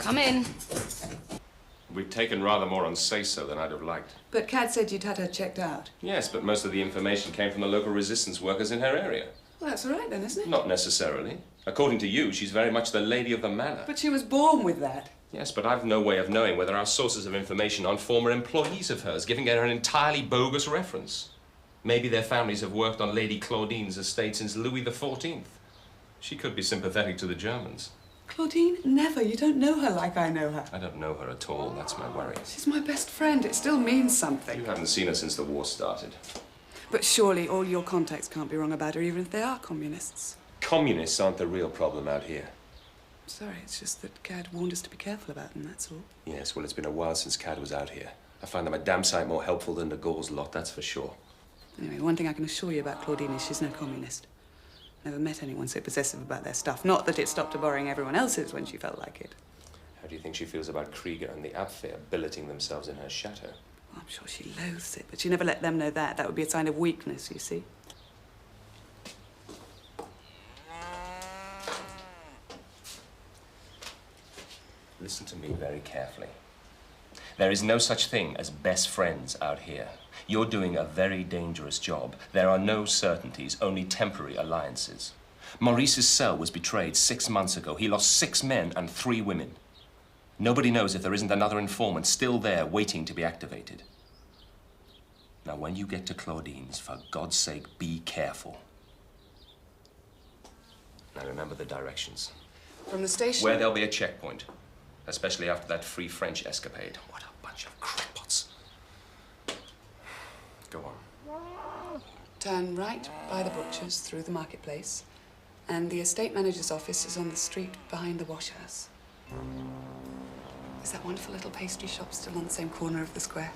Come in. We've taken rather more on say-so than I'd have liked. But Cad said you'd had her checked out. Yes, but most of the information came from the local resistance workers in her area. Well, that's all right then, isn't it? Not necessarily. According to you, she's very much the lady of the manor. But she was born with that. Yes, but I've no way of knowing whether our sources of information aren't former employees of hers, giving her an entirely bogus reference. Maybe their families have worked on Lady Claudine's estate since Louis XIV. She could be sympathetic to the Germans. Claudine? Never. You don't know her like I know her. I don't know her at all. That's my worry. She's my best friend. It still means something. You haven't seen her since the war started. But surely all your contacts can't be wrong about her, even if they are communists. Communists aren't the real problem out here. Sorry, it's just that Cad warned us to be careful about them, that's all. Yes, well, it's been a while since Cad was out here. I find them a damn sight more helpful than the Gauls lot, that's for sure. Anyway, one thing I can assure you about Claudine is she's no communist. Never met anyone so possessive about their stuff. Not that it stopped her borrowing everyone else's when she felt like it. How do you think she feels about Krieger and the Abwehr billeting themselves in her chateau? Well, I'm sure she loathes it, but she never let them know that. That would be a sign of weakness, you see. Listen to me very carefully. There is no such thing as best friends out here. You're doing a very dangerous job. There are no certainties, only temporary alliances. Maurice's cell was betrayed 6 months ago. He lost 6 men and 3 women. Nobody knows if there isn't another informant still there waiting to be activated. Now, when you get to Claudine's, for God's sake, be careful. Now, remember the directions. From the station? Where there'll be a checkpoint. Especially after that Free French escapade. What a bunch of crackpots. Go on. Turn right by the butcher's through the marketplace, and the estate manager's office is on the street behind the wash house. Is that wonderful little pastry shop still on the same corner of the square?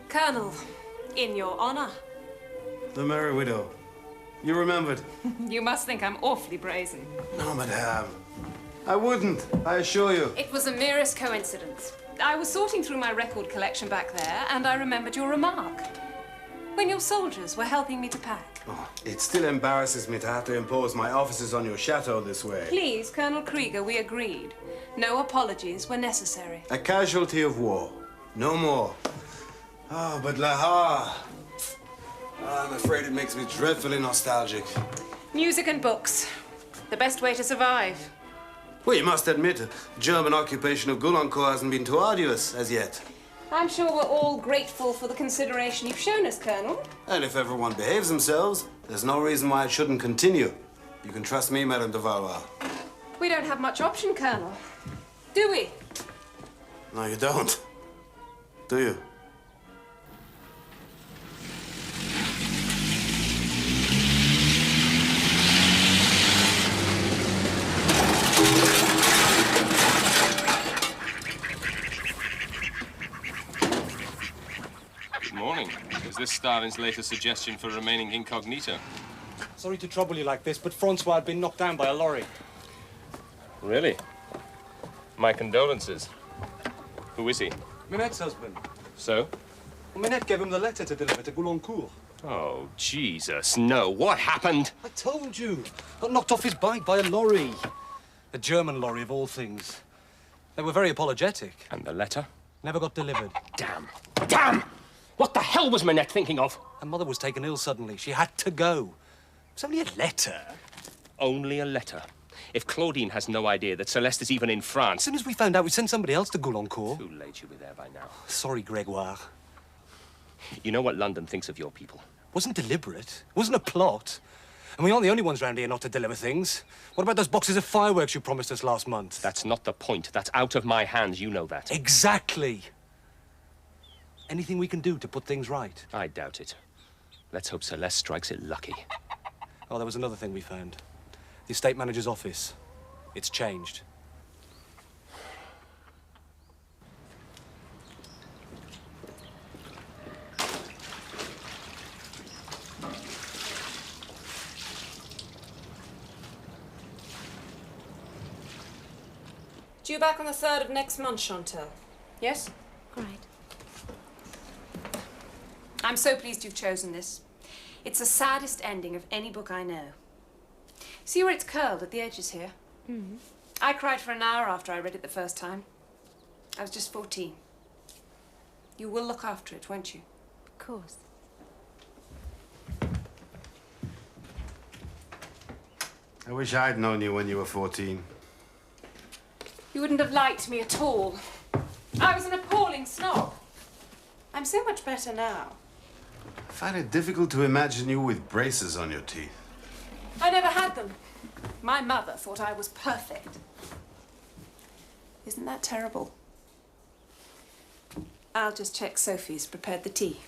Colonel, in your honor. The Merry Widow. You remembered? You must think I'm awfully brazen. No, madame. I wouldn't, I assure you. It was the merest coincidence. I was sorting through my record collection back there, and I remembered your remark. When your soldiers were helping me to pack. Oh, it still embarrasses me to have to impose my offices on your chateau this way. Please, Colonel Krieger, we agreed. No apologies were necessary. A casualty of war. No more. Oh, but Lahore. I'm afraid it makes me dreadfully nostalgic. Music and books. The best way to survive. Well, you must admit, the German occupation of Goulancourt hasn't been too arduous as yet. I'm sure we're all grateful for the consideration you've shown us, Colonel. And if everyone behaves themselves, there's no reason why it shouldn't continue. You can trust me, Madame de Valois. We don't have much option, Colonel. Do we? No, you don't. Do you? Good morning. Is this Stalin's latest suggestion for remaining incognito? Sorry to trouble you like this, but Francois had been knocked down by a lorry. Really? My condolences. Who is he? Minette's husband. So? Well, Minette gave him the letter to deliver to Goulancourt. Oh, Jesus, no. What happened? I told you. Got knocked off his bike by a lorry. A German lorry, of all things. They were very apologetic. And the letter? Never got delivered. Damn. Damn! What the hell was Manette thinking of? Her mother was taken ill suddenly. She had to go. It's only a letter. Only a letter. If Claudine has no idea that Celeste is even in France... As soon as we found out, we sent somebody else to Goulencourt. Too late, she'll be there by now. Sorry, Gregoire. You know what London thinks of your people. Wasn't deliberate. Wasn't a plot. And we aren't the only ones round here not to deliver things. What about those boxes of fireworks you promised us last month? That's not the point. That's out of my hands, you know that. Exactly. Anything we can do to put things right? I doubt it. Let's hope Celeste strikes it lucky. Oh, there was another thing we found. The estate manager's office. It's changed. Due back on the 3rd of next month, Chantal. Yes? Right. I'm so pleased you've chosen this. It's the saddest ending of any book I know. See where it's curled at the edges here? Mm-hmm. I cried for an hour after I read it the first time. I was just 14. You will look after it, won't you? Of course. I wish I'd known you when you were 14. You wouldn't have liked me at all. I was an appalling snob. I'm so much better now. I find it difficult to imagine you with braces on your teeth. I never had them. My mother thought I was perfect. Isn't that terrible? I'll just check Sophie's prepared the tea.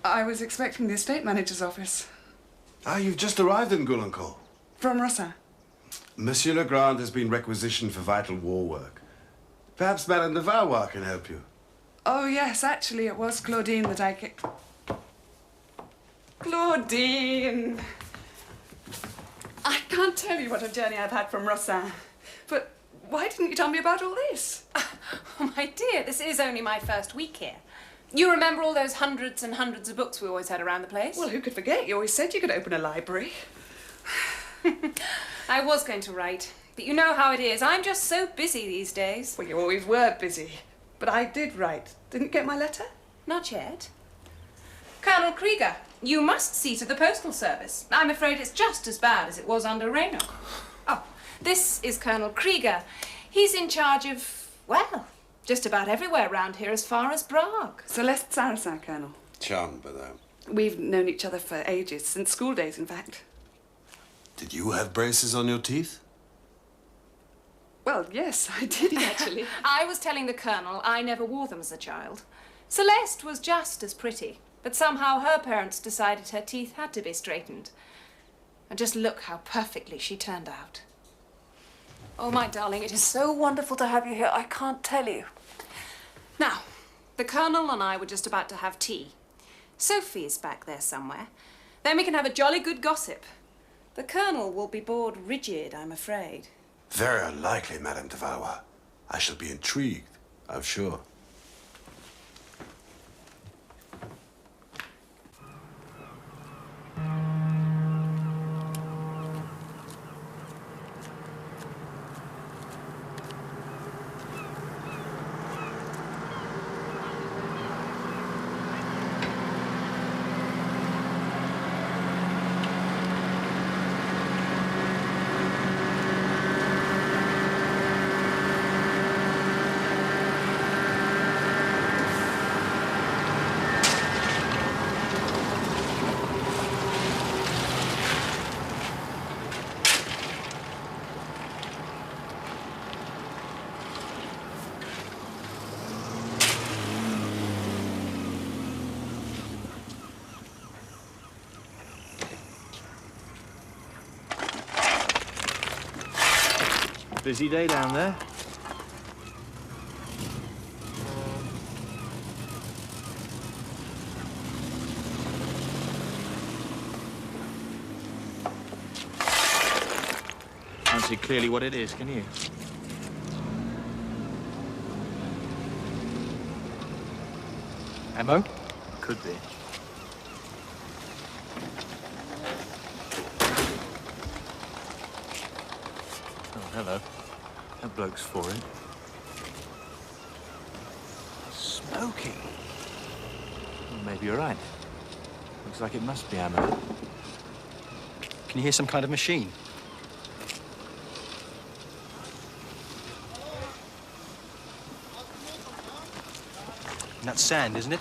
I was expecting the estate manager's office. Ah, you've just arrived in Goulencourt. From Rossin. Monsieur Legrand has been requisitioned for vital war work. Perhaps Madame de Valois can help you. Oh, yes, actually, it was Claudine that I kicked. Claudine! I can't tell you what a journey I've had from Rossin. But why didn't you tell me about all this? Oh, my dear, this is only my first week here. You remember all those hundreds and hundreds of books we always had around the place? Well, who could forget? You always said you could open a library. I was going to write, but you know how it is. I'm just so busy these days. Well, you always were busy. But I did write. Didn't you get my letter? Not yet. Colonel Krieger, you must see to the postal service. I'm afraid it's just as bad as it was under Reynaud. Oh, this is Colonel Krieger. He's in charge of, well, just about everywhere around here as far as Prague. Celeste Sarrazin, Colonel. Charmed by that. We've known each other for ages, since school days, in fact. Did you have braces on your teeth? Well, yes, I did, actually. I was telling the Colonel I never wore them as a child. Celeste was just as pretty, but somehow her parents decided her teeth had to be straightened. And just look how perfectly she turned out. Oh, my darling, it is so wonderful to have you here, I can't tell you. Now, the Colonel and I were just about to have tea. Sophie is back there somewhere. Then we can have a jolly good gossip. The Colonel will be bored rigid, I'm afraid. Very unlikely, Madame de Valois. I shall be intrigued, I'm sure. Busy day down there. see clearly what it is, can you? Ammo? Could be. Oh, hello. That bloke's for it. Smoking. Well, maybe you're right. Looks like it must be ammo. Can you hear some kind of machine? And that's sand, isn't it?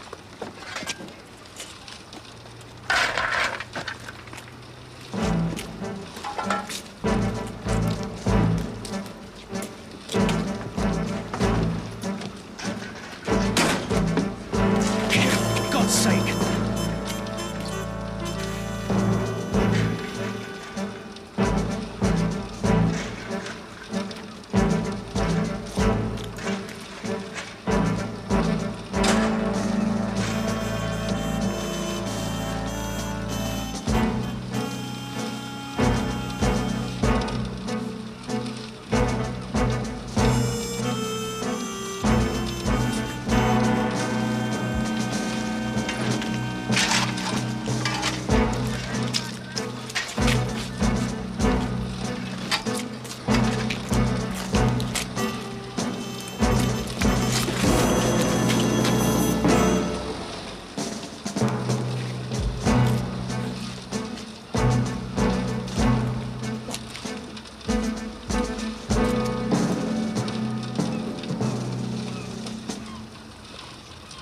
For God's sake!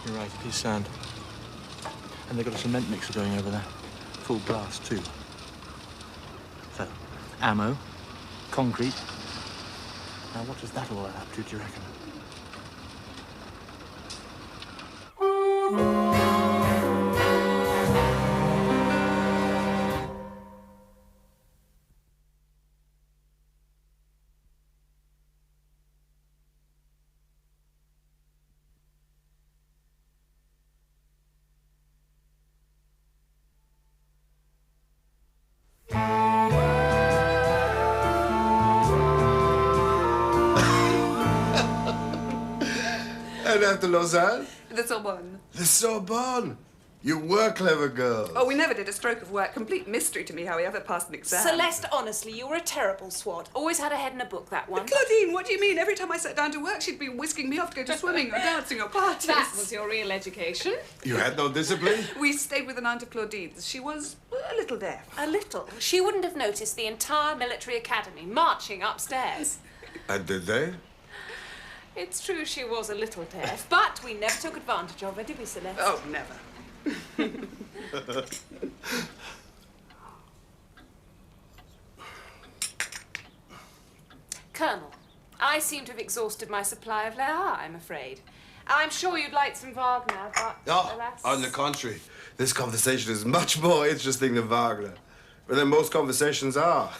You're right, it is sand. And they've got a cement mixer going over there. Full blast, too. So, ammo, concrete. Now, what does that all add up to, do you reckon? And after Lausanne? The Sorbonne. The Sorbonne. You were clever girls. Oh, we never did a stroke of work. Complete mystery to me how we ever passed an exam. Celeste, honestly, you were a terrible swot. Always had a head in a book, that one. Claudine, what do you mean? Every time I sat down to work, she'd be whisking me off to go to swimming or dancing or parties. That was your real education. You had no discipline? We stayed with an aunt of Claudine's. She was a little deaf. A little. She wouldn't have noticed the entire military academy marching upstairs. And did they? It's true she was a little deaf, but we never took advantage of her, did we, Celeste? Oh, never. Colonel, I seem to have exhausted my supply of Lear, I'm afraid. I'm sure you'd like some Wagner, but alas... On the contrary, this conversation is much more interesting than Wagner. But then most conversations are.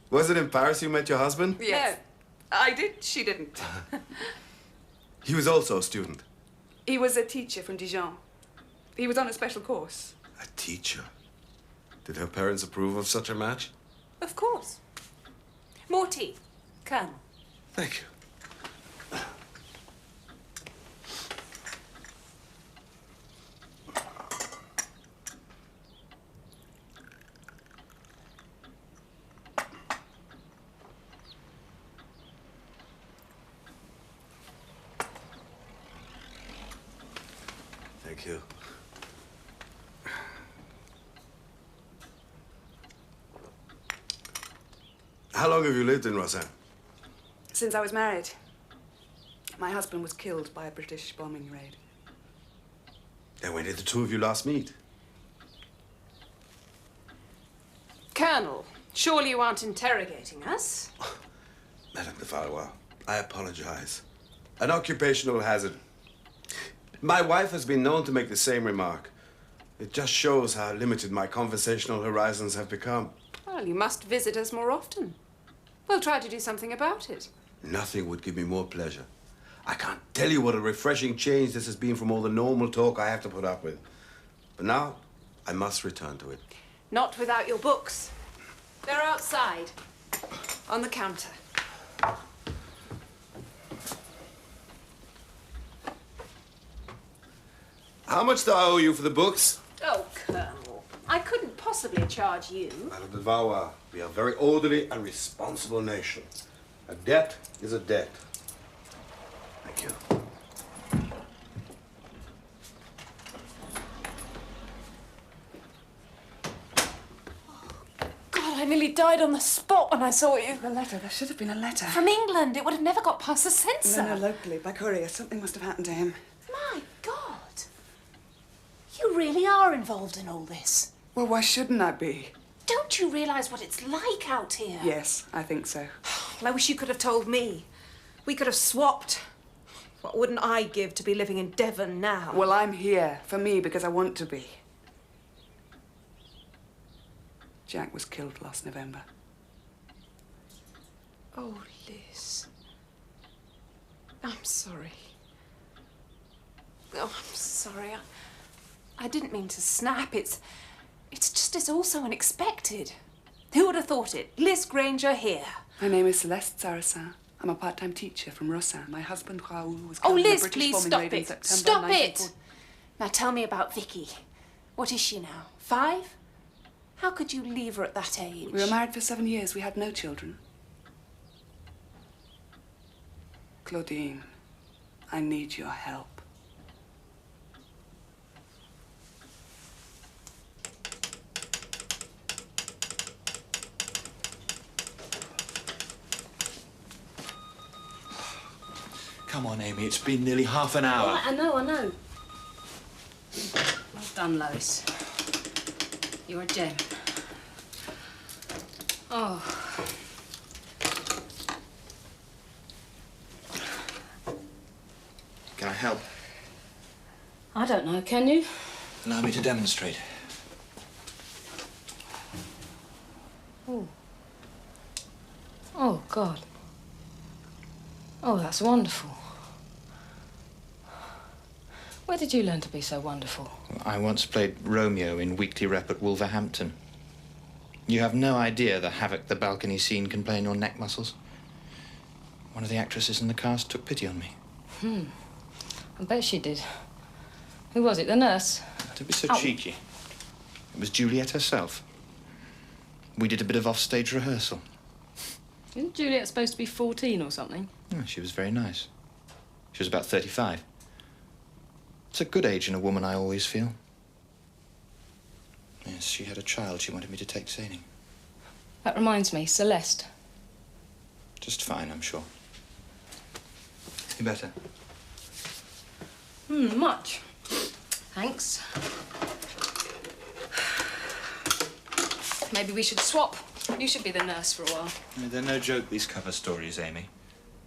Was it in Paris you met your husband? Yes. No. I did, she didn't. He was also a student. He was a teacher from Dijon. He was on a special course. A teacher? Did her parents approve of such a match? Of course. More tea, Colonel. Thank you. Thank you. How long have you lived in Lausanne? Since I was married. My husband was killed by a British bombing raid. And when did the two of you last meet? Colonel, surely you aren't interrogating us? Madame de Valois, I apologize. An occupational hazard. My wife has been known to make the same remark. It just shows how limited my conversational horizons have become. Well, you must visit us more often. We'll try to do something about it. Nothing would give me more pleasure. I can't tell you what a refreshing change this has been from all the normal talk I have to put up with. But now, I must return to it. Not without your books. They're outside. On the counter. How much do I owe you for the books? Oh, Colonel. I couldn't possibly charge you. Madame de Valois, we are a very orderly and responsible nation. A debt is a debt. Thank you. God, I nearly died on the spot when I saw you. A letter. There should have been a letter. From England. It would have never got past the censor. No, locally, by courier. Something must have happened to him. My God. You really are involved in all this. Well, why shouldn't I be? Don't you realise what it's like out here? Yes, I think so. Well, I wish you could have told me. We could have swapped. What wouldn't I give to be living in Devon now? Well, I'm here for me because I want to be. Jack was killed last November. Oh, Liz. I'm sorry. Oh, I'm sorry. I didn't mean to snap. It's all so unexpected. Who would have thought it? Liz Granger here. My name is Celeste Saracen. I'm a part-time teacher from Rossin. My husband, Raoul, was Oh, killed in a Liz, British please bombing stop raid in it. September Stop it. 1940. Now tell me about Vicky. What is she now? 5? How could you leave her at that age? We were married for 7 years. We had no children. Claudine, I need your help. Come on, Amy, it's been nearly half an hour. Oh, I know. Well done, Lois. You're a gem. Oh. Can I help? I don't know, can you? Allow me to demonstrate. Oh. Oh, God. Oh, that's wonderful. Where did you learn to be so wonderful? I once played Romeo in weekly rep at Wolverhampton. You have no idea the havoc the balcony scene can play in your neck muscles. One of the actresses in the cast took pity on me. I bet she did. Who was it, the nurse? Don't be so Ow. cheeky. It was Juliet herself. We did a bit of off-stage rehearsal. Isn't Juliet supposed to be 14 or something? Oh, she was very nice. She was about 35. It's a good age in a woman, I always feel. Yes, she had a child she wanted me to take sailing. That reminds me, Celeste. Just fine, I'm sure. You better. Much. Thanks. Maybe we should swap. You should be the nurse for a while. They're no joke, these cover stories, Amy.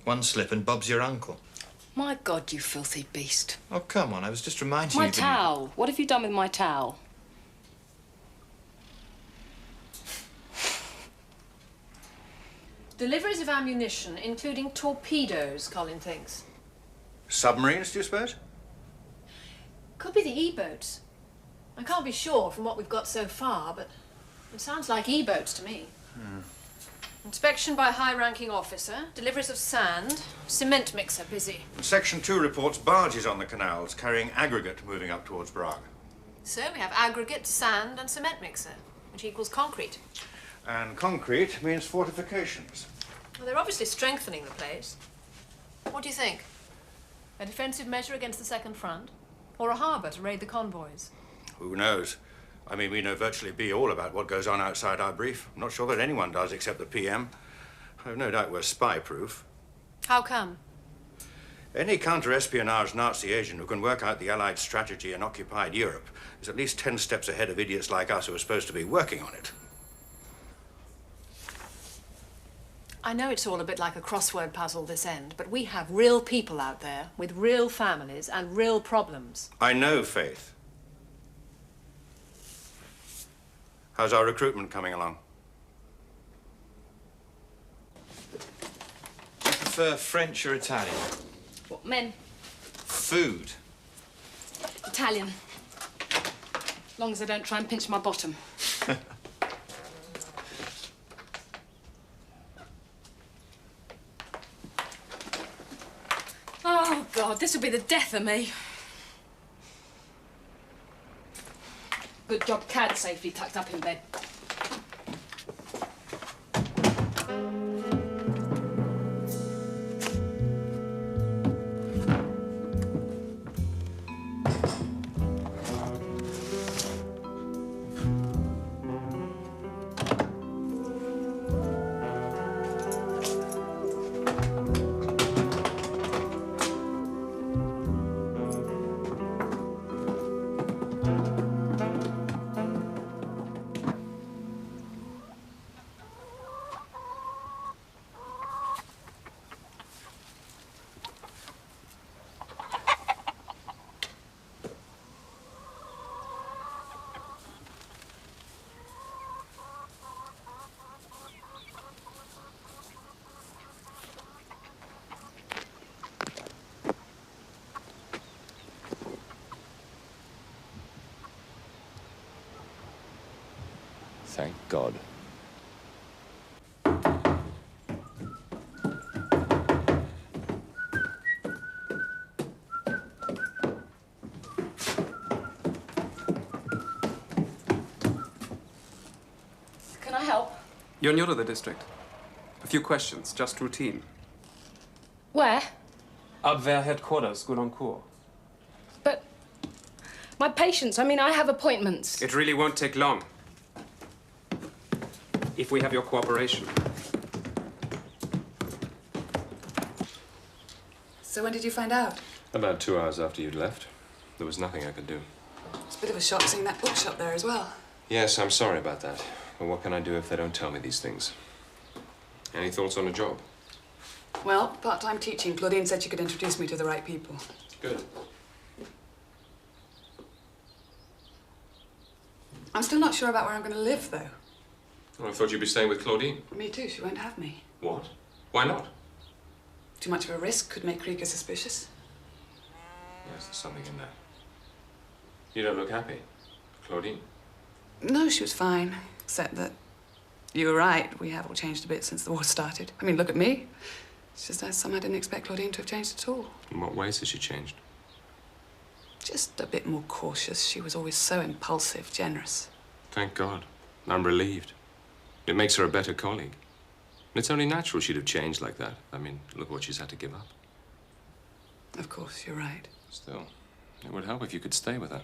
One slip and Bob's your uncle. My God, you filthy beast. Oh, come on, I was just reminding My you that towel. What have you done with my towel? Deliveries of ammunition, including torpedoes, Colin thinks. Submarines, do you suppose? Could be the E-boats. I can't be sure from what we've got so far, but it sounds like E-boats to me. Inspection by high-ranking officer, deliveries of sand, cement mixer busy. Section 2 reports barges on the canals carrying aggregate moving up towards Prague. So we have aggregate, sand and cement mixer, which equals concrete. And concrete means fortifications. Well, they're obviously strengthening the place. What do you think? A defensive measure against the second front? Or a harbour to raid the convoys? Who knows? I mean, we know virtually be all about what goes on outside our brief. I'm not sure that anyone does except the PM. I've no doubt we're spy-proof. How come? Any counter-espionage Nazi agent who can work out the Allied strategy in occupied Europe is at least 10 steps ahead of idiots like us who are supposed to be working on it. I know it's all a bit like a crossword puzzle this end, but we have real people out there with real families and real problems. I know, Faith. How's our recruitment coming along? Do you prefer French or Italian? What, men? Food. Italian. As long as they don't try and pinch my bottom. God, this will be the death of me. Good job Cad's safely tucked up in bed. Thank God. Can I help? You're new to the district. A few questions, just routine. Where? Abwehr headquarters, Gouloncourt. But my patients, I mean, I have appointments. It really won't take long. If we have your cooperation. So when did you find out? About 2 hours after you'd left. There was nothing I could do. It's a bit of a shock seeing that bookshop there as well. Yes, I'm sorry about that. But what can I do if they don't tell me these things? Any thoughts on a job? Well, part-time teaching. Claudine said she could introduce me to the right people. Good. I'm still not sure about where I'm going to live, though. Well, I thought you'd be staying with Claudine. Me too. She won't have me. What? Why not? Too much of a risk could make Clarke suspicious. Yes, there's something in that. You don't look happy. Claudine? No, she was fine. Except that you were right. We have all changed a bit since the war started. I mean, look at me. It's just I somehow didn't expect Claudine to have changed at all. In what ways has she changed? Just a bit more cautious. She was always so impulsive, generous. Thank God. I'm relieved. It makes her a better colleague. It's only natural she'd have changed like that. I mean, look what she's had to give up. Of course, you're right. Still, it would help if you could stay with her.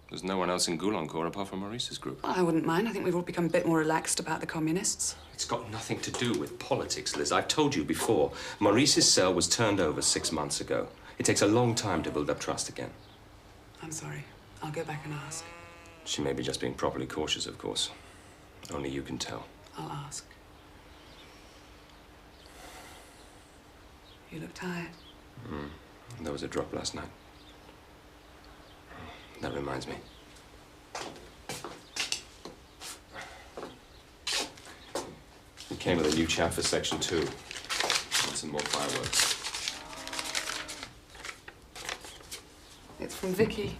There's no one else in Gouloncourt apart from Maurice's group. Well, I wouldn't mind. I think we've all become a bit more relaxed about the communists. It's got nothing to do with politics, Liz. I've told you before. Maurice's cell was turned over 6 months ago. It takes a long time to build up trust again. I'm sorry. I'll go back and ask. She may be just being properly cautious, of course. Only you can tell. I'll ask. You look tired. There was a drop last night. That reminds me. We came with a new chap for Section 2. And some more fireworks. It's from Vicky.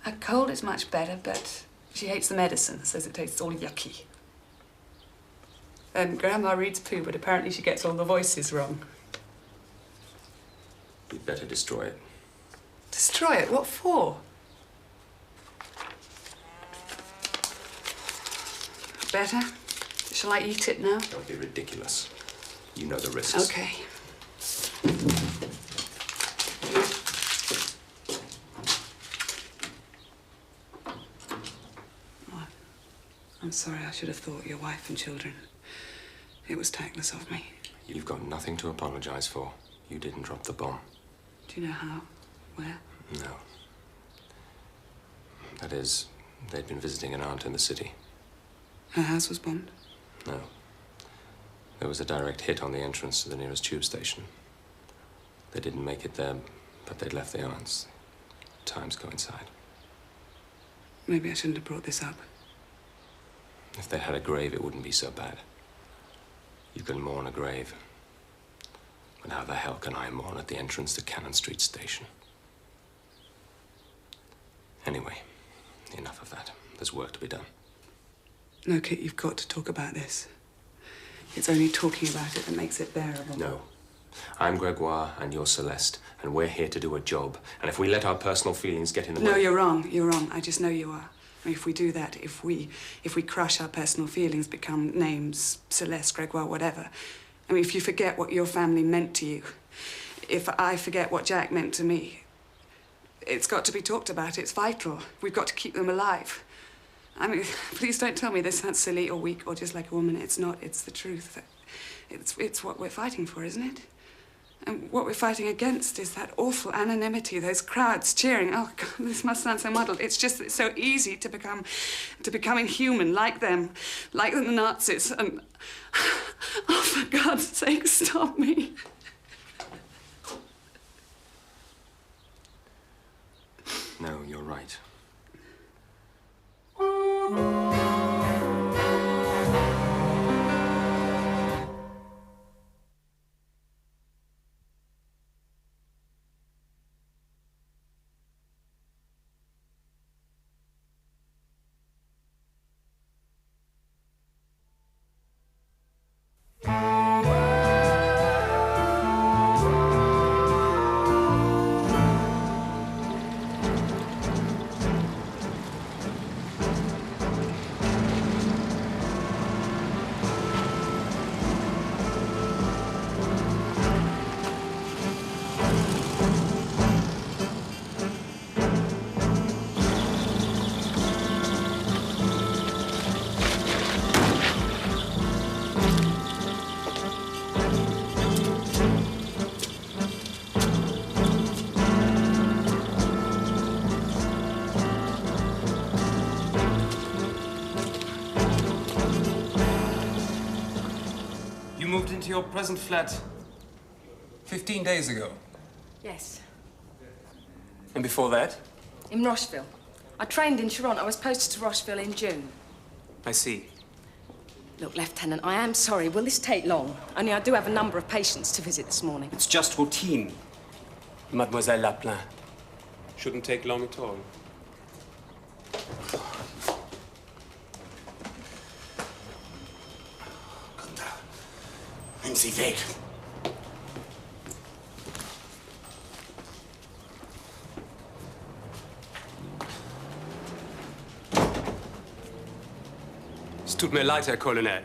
Her cold is much better, but she hates the medicine, says it tastes all yucky. And Grandma reads poo, but apparently she gets all the voices wrong. You'd better destroy it. Destroy it? What for? Better? Shall I eat it now? Don't be ridiculous. You know the risks. Okay. Oh, I'm sorry. I should have thought your wife and children. It was tactless of me. You've got nothing to apologize for. You didn't drop the bomb. Do you know how? Where? No. That is, they'd been visiting an aunt in the city. Her house was bombed? No. There was a direct hit on the entrance to the nearest tube station. They didn't make it there, but they'd left the aunt's. Times coincide. Maybe I shouldn't have brought this up. If they had a grave, it wouldn't be so bad. You can mourn a grave. But how the hell can I mourn at the entrance to Cannon Street Station? Anyway, enough of that. There's work to be done. No, Kit, you've got to talk about this. It's only talking about it that makes it bearable. No, I'm Gregoire and you're Celeste, and we're here to do a job. And if we let our personal feelings get in the way... No, you're wrong. You're wrong. I just know you are. I mean, if we do that, if we crush our personal feelings, become names, Celeste, Gregoire, whatever. I mean, if you forget what your family meant to you, if I forget what Jack meant to me, it's got to be talked about. It's vital. We've got to keep them alive. I mean, please don't tell me this sounds silly or weak or just like a woman. It's not. It's the truth. It's what we're fighting for, isn't it? And what we're fighting against is that awful anonymity, those crowds cheering. Oh, God, this must sound so muddled. It's just it's so easy to become inhuman, like them, like the Nazis. And oh, for God's sake, stop me. No, you're right. You moved into your present flat 15 days ago. Yes, And before that? in Rocheville. I trained in Chiron. I was posted to Rocheville in June. I see. Look, Lieutenant, I am sorry. Will this take long? Only I do have a number of patients to visit this morning. It's just routine, Mademoiselle Lapin. Shouldn't take long at all. Gunther, nimm sie weg. Es tut mir leid, Herr Colonel.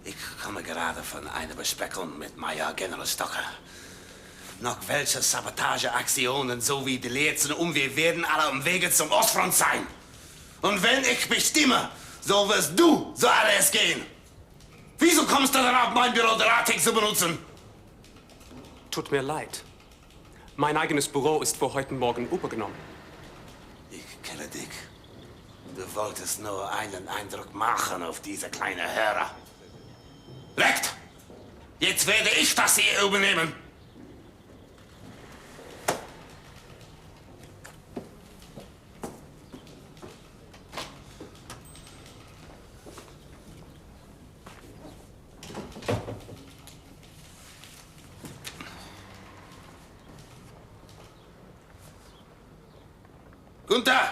Ich komme gerade von einer Besprechung mit Major General Stocker. Noch welche Sabotageaktionen sowie die letzten Umwege werden alle am Wege zum Ostfront sein. Und wenn ich bestimme, so wirst du so alles gehen. Wieso kommst du darauf, mein Büro derartig zu benutzen? Tut mir leid. Mein eigenes Büro ist für heute Morgen übergenommen. Ich kenne dich. Du wolltest nur einen Eindruck machen auf diese kleine Hörer. Recht! Jetzt werde ich das hier übernehmen. Gunther,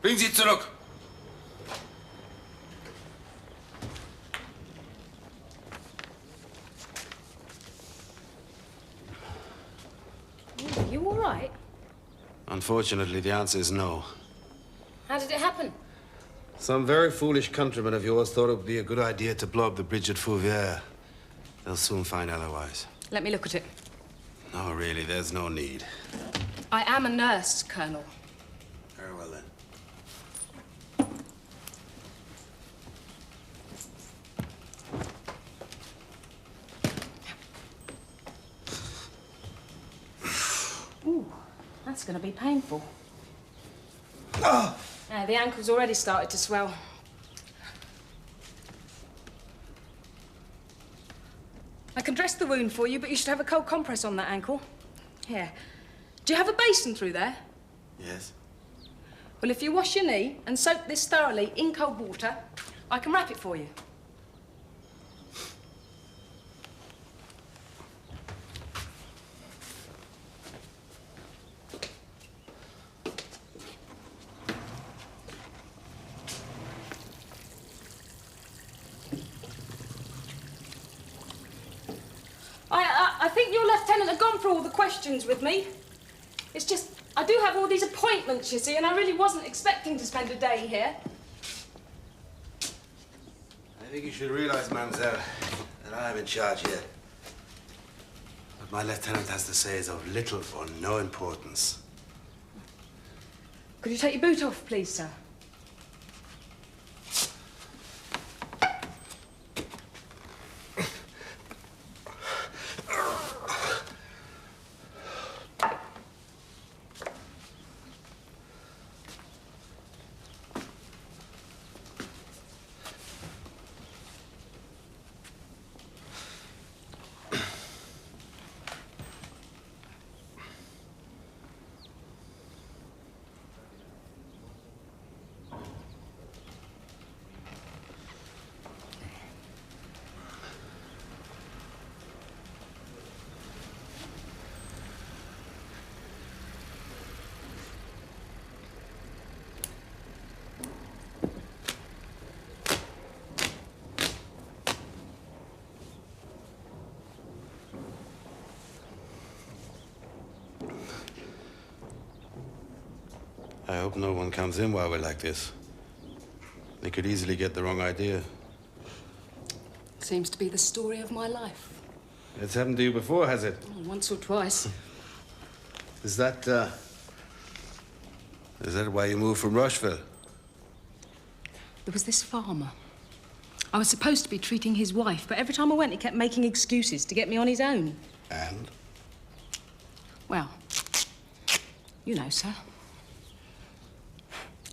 bring sie zurück. Are you all right? Unfortunately, the answer is no. How did it happen? Some very foolish countrymen of yours thought it would be a good idea to blow up the bridge at Fouvier. They'll soon find otherwise. Let me look at it. No, really, there's no need. I am a nurse, Colonel. Very well, then. Ooh, that's going to be painful. Oh! The ankle's already started to swell. I can dress the wound for you, but you should have a cold compress on that ankle. Here. Do you have a basin through there? Yes? Well, if you wash your knee and soak this thoroughly in cold water, I can wrap it for you. I think your lieutenant had gone through all the questions with me. It's just, I do have all these appointments, you see, and I really wasn't expecting to spend a day here. I think you should realize, mademoiselle, that I am in charge here. What my lieutenant has to say is of little or no importance. Could you take your boot off, please, sir? I hope no one comes in while we're like this. They could easily get the wrong idea. Seems to be the story of my life. It's happened to you before, has it? Oh, once or twice. Is that why you moved from Rushville? There was this farmer. I was supposed to be treating his wife, but every time I went, he kept making excuses to get me on his own. And? Well, you know, sir.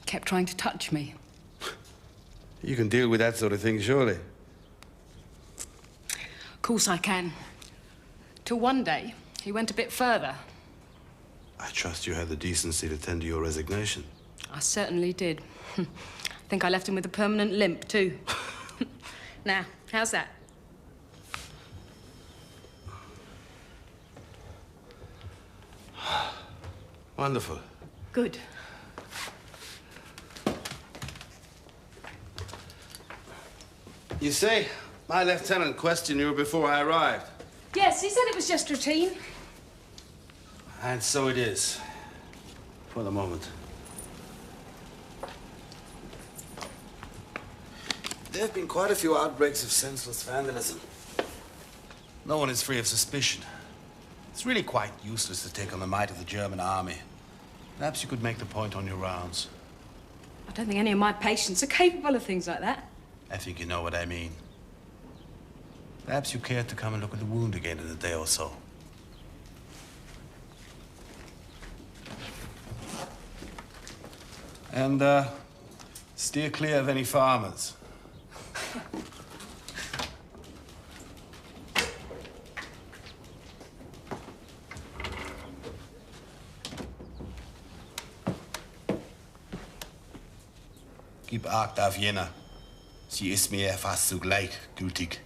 Kept trying to touch me. You can deal with that sort of thing, surely. Of course I can. Till one day, he went a bit further. I trust you had the decency to tender your resignation. I certainly did. I think I left him with a permanent limp, too. Now, how's that? Wonderful. Good. You say, my lieutenant questioned you before I arrived. Yes, he said it was just routine. And so it is. For the moment. There have been quite a few outbreaks of senseless vandalism. No one is free of suspicion. It's really quite useless to take on the might of the German army. Perhaps you could make the point on your rounds. I don't think any of my patients are capable of things like that. I think you know what I mean. Perhaps you care to come and look at the wound again in a day or so. And, steer clear of any farmers. Gib Acht auf Jena. Sie ist mir fast so gleichgültig.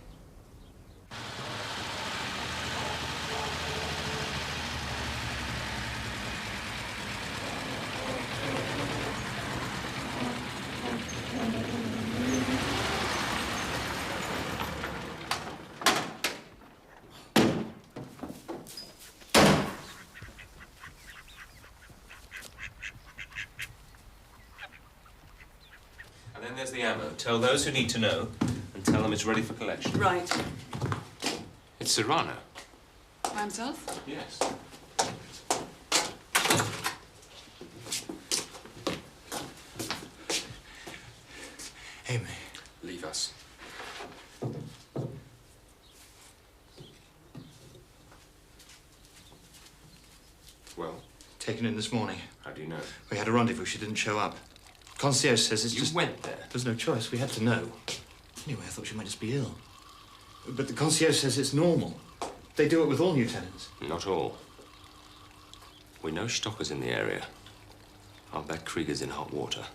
And then there's the ammo. Tell those who need to know, and tell them it's ready for collection. Right. It's Serrano. By himself? Yes. Amy. Leave us. Well? Taken in this morning. How do you know? We had a rendezvous. She didn't show up. Concierge says it's You just... went there? There's no choice. We had to know. Anyway, I thought she might just be ill. But the concierge says it's normal. They do it with all new tenants. Not all. We know Stocker's in the area. I'll bet Krieger's in hot water.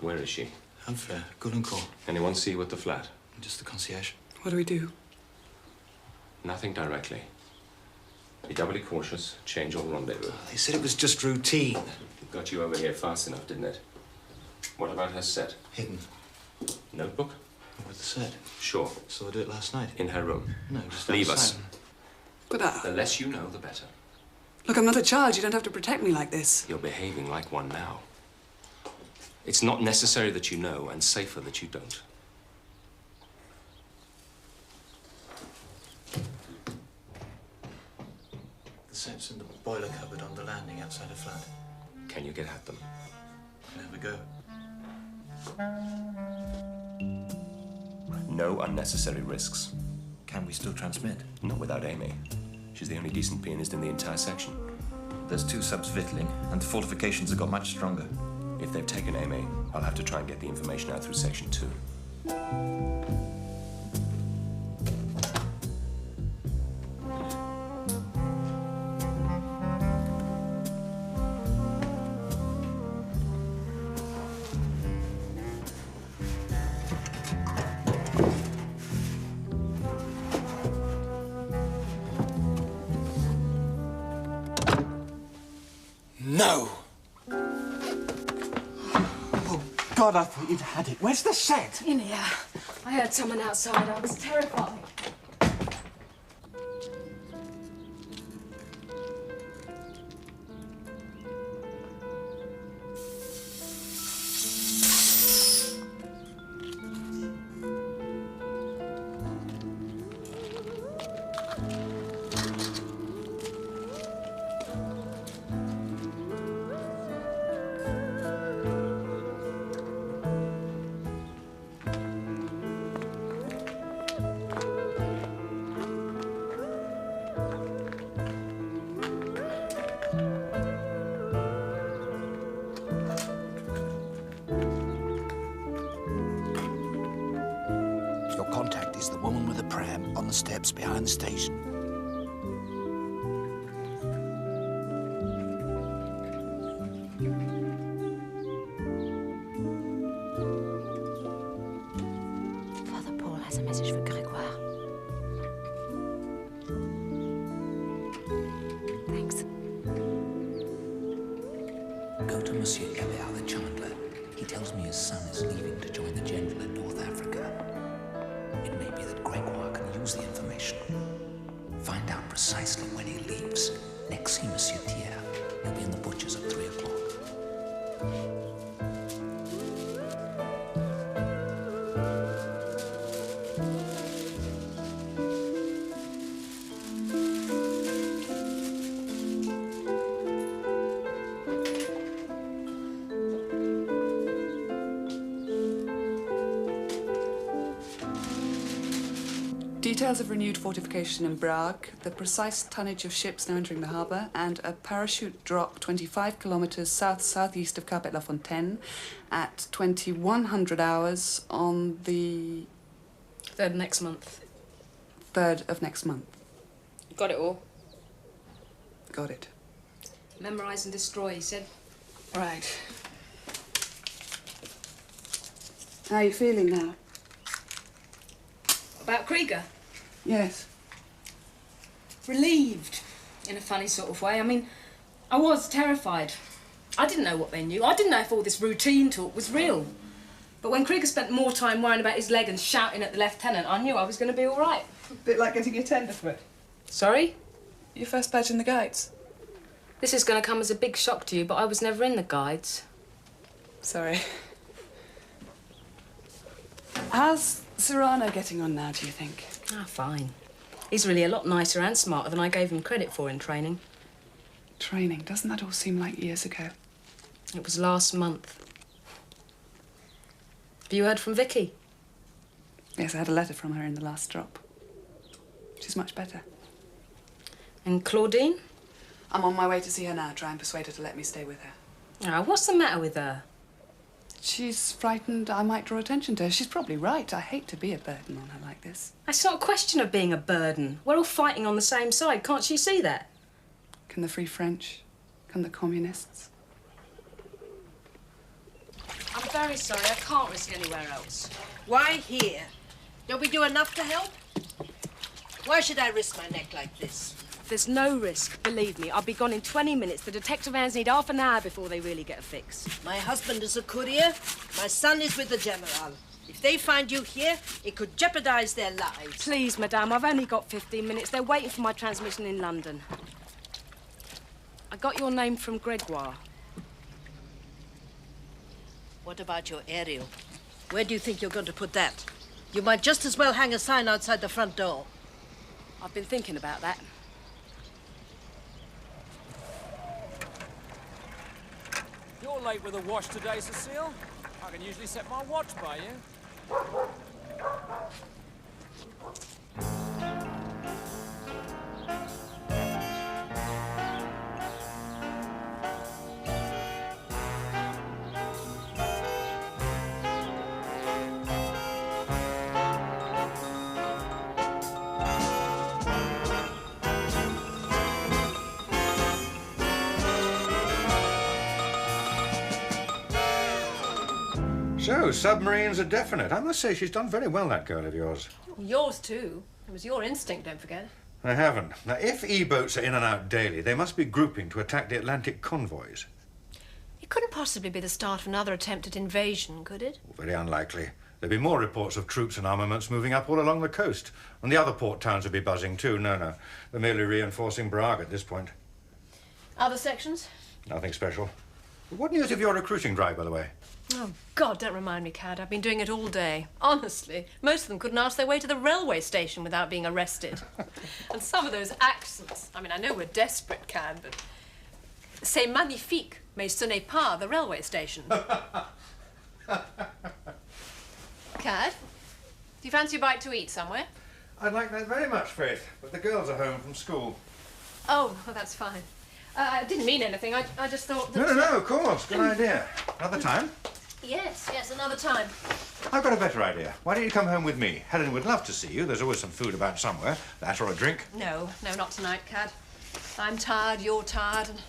Where is she? Unfair. Good and cool. Anyone see you at the flat? Just the concierge. What do we do? Nothing directly. Be doubly cautious. Change your rendezvous. They said it was just routine. Got you over here fast enough, didn't it? What about her set? Hidden. Notebook? With the set. Sure. Saw her do it last night. In her room. No, just Leave outside. us. But The less you know, the better. look, I'm not a child. You don't have to protect me like this. You're behaving like one now. It's not necessary that you know, and safer that you don't. The set's in the boiler cupboard on the landing outside the flat. Can you get at them? I'll have a go. No unnecessary risks. Can we still transmit? Not without Amy. She's the only decent pianist in the entire section. There's 2 subs victualling, and the fortifications have got much stronger. If they've taken Amy, I'll have to try and get the information out through Section 2. No! Oh, God, I thought you'd had it. Where's the set? In here. I heard someone outside. I was terrified. Contact is the woman with the pram on the steps behind the station. Father Paul has a message for Grégoire. Thanks. Go to Monsieur Gabert, the chandler. He tells me his son is leaving to join the general in North Africa. It may be that Grégoire can use the information. Find out precisely when he leaves. Next see Monsieur Thiers. He'll be in the butcher's at 3 o'clock. Details of renewed fortification in Prague, the precise tonnage of ships now entering the harbour, and a parachute drop 25 kilometres south-southeast of Capet-la-Fontaine at 2100 hours on the 3rd next month. 3rd of next month. Got it all. Got it. Memorise and destroy, he said. Right. How are you feeling now? About Krieger? Yes. Relieved, in a funny sort of way. I mean, I was terrified. I didn't know what they knew. I didn't know if all this routine talk was real. But when Krieger spent more time worrying about his leg and shouting at the lieutenant, I knew I was going to be all right. A bit like getting your tenderfoot. Sorry? Your first badge in the Guides. This is going to come as a big shock to you, but I was never in the Guides. Sorry. How's Suzanna getting on now, do you think? Ah, fine. He's really a lot nicer and smarter than I gave him credit for in training. Training? Doesn't that all seem like years ago? It was last month. Have you heard from Vicky? Yes, I had a letter from her in the last drop. She's much better. And Claudine? I'm on my way to see her now, try and persuade her to let me stay with her. Ah, what's the matter with her? She's frightened I might draw attention to her. She's probably right. I hate to be a burden on her like this. It's not a question of being a burden. We're all fighting on the same side. Can't she see that? Can the Free French? Can the communists? I'm very sorry. I can't risk anywhere else. Why here? Don't we do enough to help? Why should I risk my neck like this? There's no risk, believe me. I'll be gone in 20 minutes. The detective vans need half an hour before they really get a fix. My husband is a courier. My son is with the general. If If they find you here, it could jeopardize their lives. Please, madame, I've only got 15 minutes. They're waiting for my transmission in London. I got your name from Gregoire. What about your aerial? Where do you think you're going to put that? You might just as well hang a sign outside the front door. I've been thinking about that. You're late with the wash today, Cecile. I can usually set my watch by you. So, submarines are definite. I must say she's done very well, that girl of yours. Yours too. It was your instinct, don't forget. I haven't. Now, if E-boats are in and out daily, they must be grouping to attack the Atlantic convoys. It couldn't possibly be the start of another attempt at invasion, could it? Very unlikely. There'll be more reports of troops and armaments moving up all along the coast. And the other port towns will be buzzing too. No. They're merely reinforcing Prague at this point. Other sections? Nothing special. What news of your recruiting drive, by the way? Oh, God, don't remind me, Cad. I've been doing it all day. Honestly, most of them couldn't ask their way to the railway station without being arrested. And some of those accents. I mean, I know we're desperate, Cad, but... C'est magnifique, mais ce n'est pas the railway station. Cad, do you fancy a bite to eat somewhere? I'd like that very much, Faith, but the girls are home from school. Oh, well, that's fine. I didn't mean anything. I just thought that... No, of course. Good idea. Another time? Yes, another time. I've got a better idea. Why don't you come home with me? Helen would love to see you. There's always some food about somewhere. That or a drink. No, not tonight, Cad. I'm tired, you're tired, and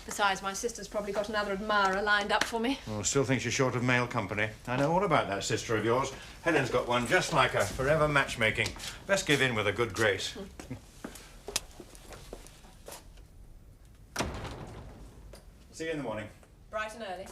besides, my sister's probably got another admirer lined up for me. Well, still thinks you're short of male company. I know all about that sister of yours. Helen's got one just like her. Forever matchmaking. Best give in with a good grace. See you in the morning. Bright and early.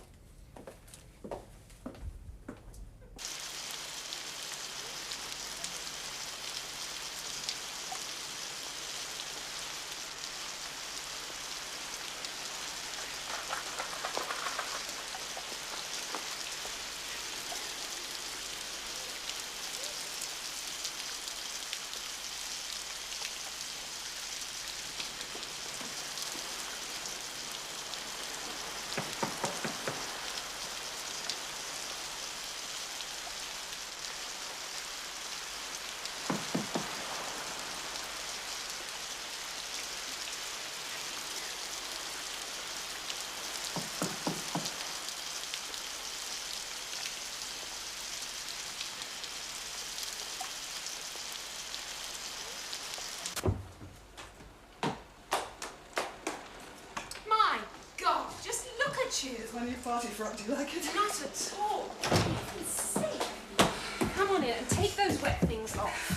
Plenty of party frock, do you like it? Not at all. It's sick. Come on in and take those wet things off.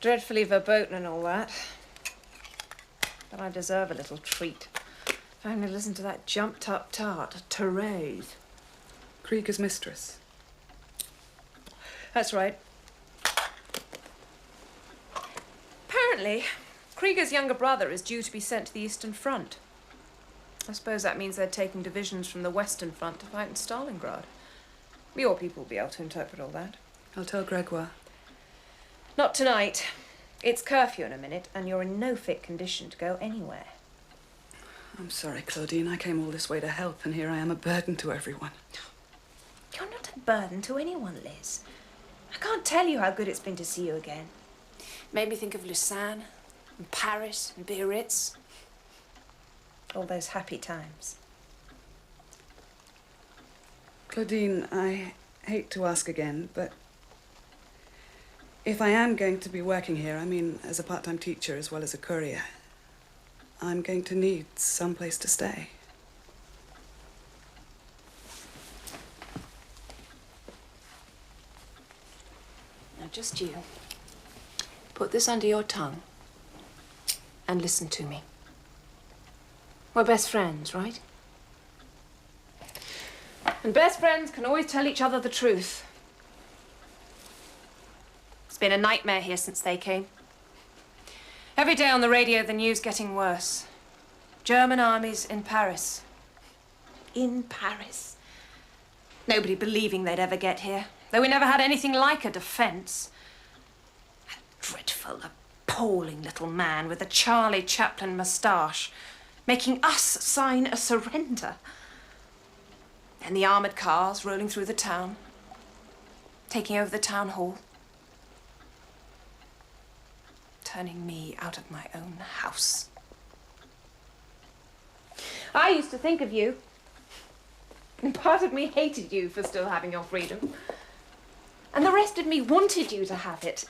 Dreadfully verboten and all that. But I deserve a little treat. If I only listen to that jumped-up tart, Therese. Krieger's mistress. That's right. Apparently, Krieger's younger brother is due to be sent to the Eastern Front. I suppose that means they're taking divisions from the Western Front to fight in Stalingrad. Your people will be able to interpret all that. I'll tell Gregoire. Not tonight. It's curfew in a minute, and you're in no fit condition to go anywhere. I'm sorry, Claudine. I came all this way to help, and here I am a burden to everyone. You're not a burden to anyone, Liz. I can't tell you how good it's been to see you again. Made me think of Lausanne, and Paris, and Biarritz. All those happy times. Claudine, I hate to ask again, but if I am going to be working here, I mean as a part-time teacher as well as a courier, I'm going to need some place to stay. Now, just you. Put this under your tongue and listen to me. We're best friends, right? And best friends can always tell each other the truth. It's been a nightmare here since they came. Every day on the radio, the news getting worse. German armies in Paris. In Paris. Nobody believing they'd ever get here, though we never had anything like a defense. That dreadful, appalling little man with a Charlie Chaplin moustache, making us sign a surrender. And the armoured cars rolling through the town, taking over the town hall, turning me out of my own house. I used to think of you, and part of me hated you for still having your freedom. And the rest of me wanted you to have it,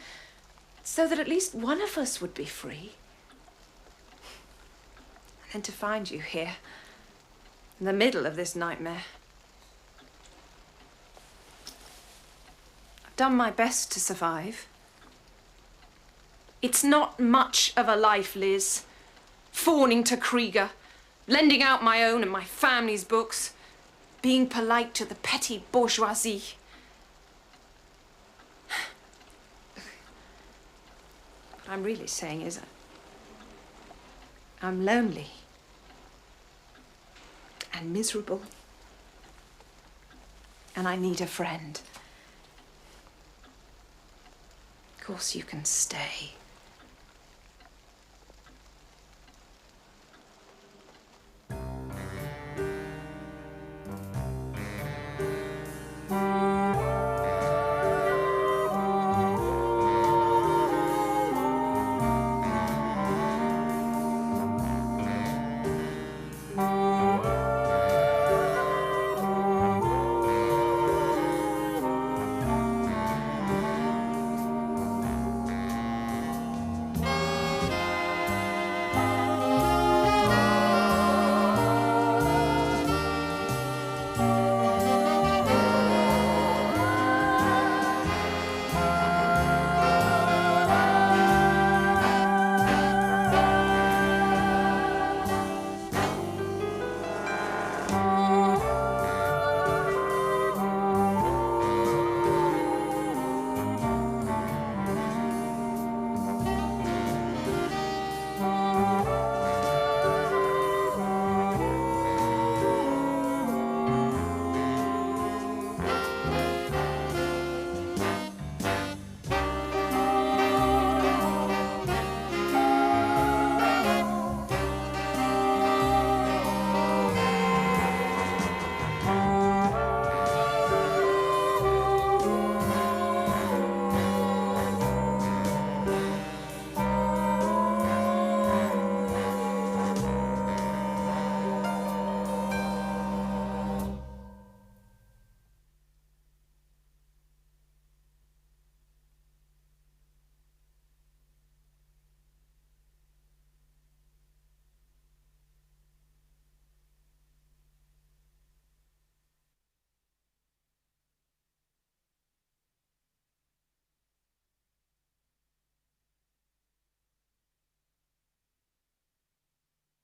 so that at least one of us would be free. And then to find you here, in the middle of this nightmare. I've done my best to survive. It's not much of a life, Liz. Fawning to Krieger, lending out my own and my family's books, being polite to the petty bourgeoisie. What I'm really saying is I'm lonely and miserable, and I need a friend. Of course you can stay.